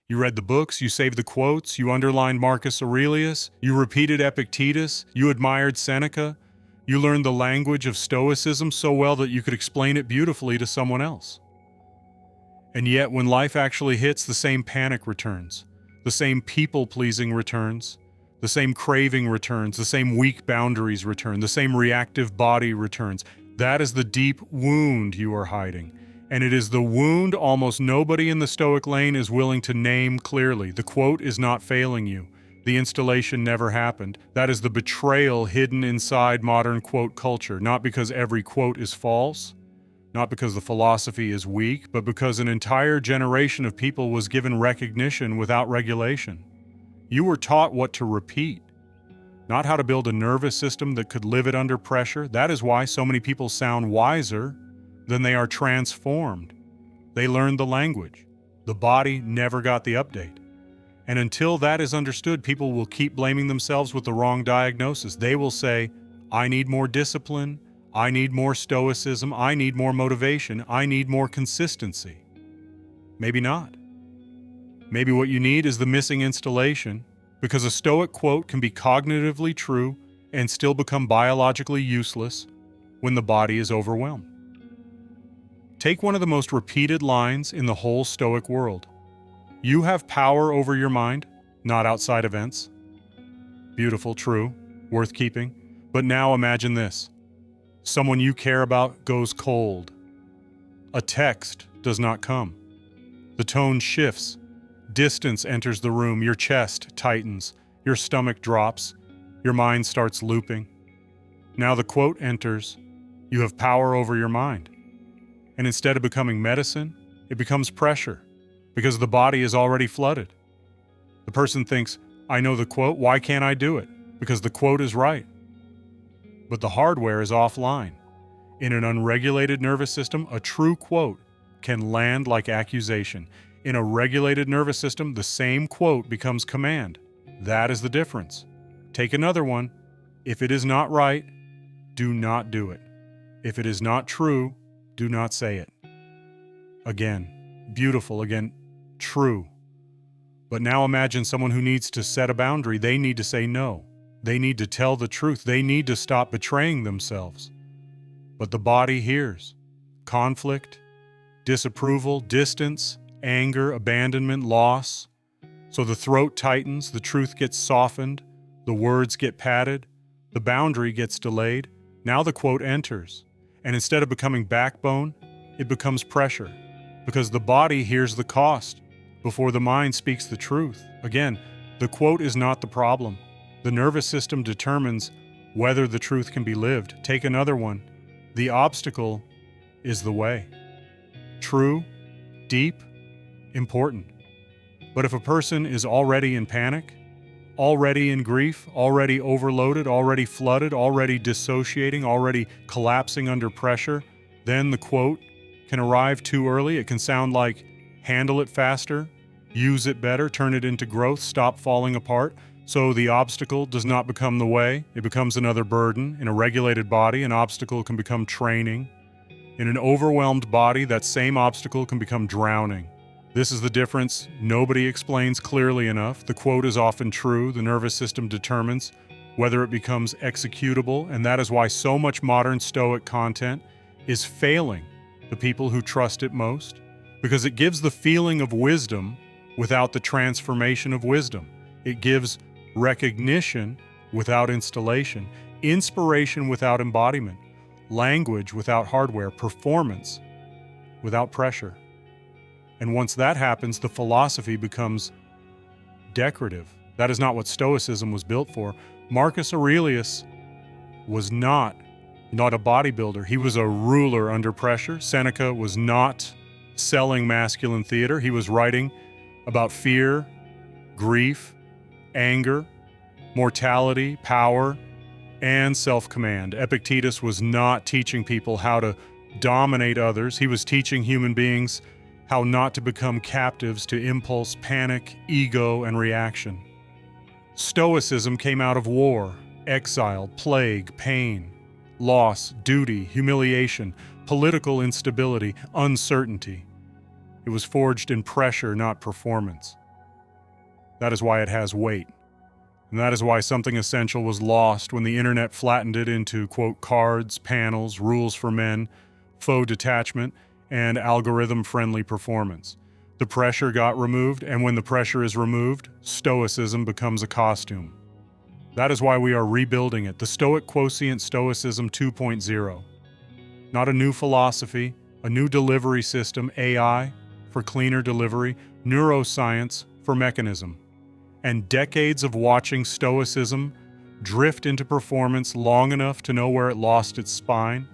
You read the books, you saved the quotes, you underlined Marcus Aurelius, you repeated Epictetus, you admired Seneca, you learned the language of Stoicism so well that you could explain it beautifully to someone else. And yet, when life actually hits, the same panic returns, the same people-pleasing returns, the same craving returns, the same weak boundaries return, the same reactive body returns. That is the deep wound you are hiding. And it is the wound almost nobody in the Stoic lane is willing to name clearly. The quote is not failing you. The installation never happened. That is the betrayal hidden inside modern quote culture, not because every quote is false, not because the philosophy is weak, but because an entire generation of people was given recognition without regulation. You were taught what to repeat, not how to build a nervous system that could live it under pressure. That is why so many people sound wiser than they are transformed. They learned the language. The body never got the update. And until that is understood, people will keep blaming themselves with the wrong diagnosis. They will say, I need more discipline, I need more stoicism, I need more motivation, I need more consistency. Maybe not. Maybe what you need is the missing installation, because a Stoic quote can be cognitively true and still become biologically useless when the body is overwhelmed. Take one of the most repeated lines in the whole Stoic world. You have power over your mind, not outside events. Beautiful, true, worth keeping. But now imagine this. Someone you care about goes cold. A text does not come. The tone shifts. Distance enters the room. Your chest tightens. Your stomach drops. Your mind starts looping. Now the quote enters. You have power over your mind. And instead of becoming medicine, it becomes pressure, because the body is already flooded. The person thinks, I know the quote, why can't I do it? Because the quote is right. But the hardware is offline. In an unregulated nervous system, a true quote can land like accusation. In a regulated nervous system, the same quote becomes command. That is the difference. Take another one. If it is not right, do not do it. If it is not true, do not say it. Again, beautiful, again, true. But now imagine someone who needs to set a boundary. They need to say no. They need to tell the truth. They need to stop betraying themselves. But the body hears. Conflict, disapproval, distance, anger, abandonment, loss. So the throat tightens, the truth gets softened, the words get padded, the boundary gets delayed. Now the quote enters. And instead of becoming backbone, it becomes pressure, because the body hears the cost before the mind speaks the truth. Again, the quote is not the problem. The nervous system determines whether the truth can be lived. Take another one. The obstacle is the way. True, deep, important. But if a person is already in panic, already in grief, already overloaded, already flooded, already dissociating, already collapsing under pressure, then the quote can arrive too early. It can sound like, handle it faster, use it better, turn it into growth, stop falling apart. So the obstacle does not become the way, it becomes another burden. In a regulated body, an obstacle can become training. In an overwhelmed body, that same obstacle can become drowning. This is the difference nobody explains clearly enough. The quote is often true. The nervous system determines whether it becomes executable, and that is why so much modern Stoic content is failing the people who trust it most, because it gives the feeling of wisdom without the transformation of wisdom. It gives recognition without installation, inspiration without embodiment, language without hardware, performance without pressure. And once that happens, the philosophy becomes decorative. That is not what Stoicism was built for. Marcus Aurelius was not a bodybuilder. He was a ruler under pressure. Seneca was not selling masculine theater. He was writing about fear, grief, anger, mortality, power, and self-command. Epictetus was not teaching people how to dominate others. He was teaching human beings how not to become captives to impulse, panic, ego, and reaction. Stoicism came out of war, exile, plague, pain, loss, duty, humiliation, political instability, uncertainty. It was forged in pressure, not performance. That is why it has weight. And that is why something essential was lost when the internet flattened it into, quote, cards, panels, rules for men, faux detachment, and algorithm-friendly performance. The pressure got removed, and when the pressure is removed, Stoicism becomes a costume. That is why we are rebuilding it, the Stoic Quotient Stoicism 2.0. Not a new philosophy, a new delivery system, AI, for cleaner delivery, neuroscience for mechanism. And decades of watching Stoicism drift into performance long enough to know where it lost its spine,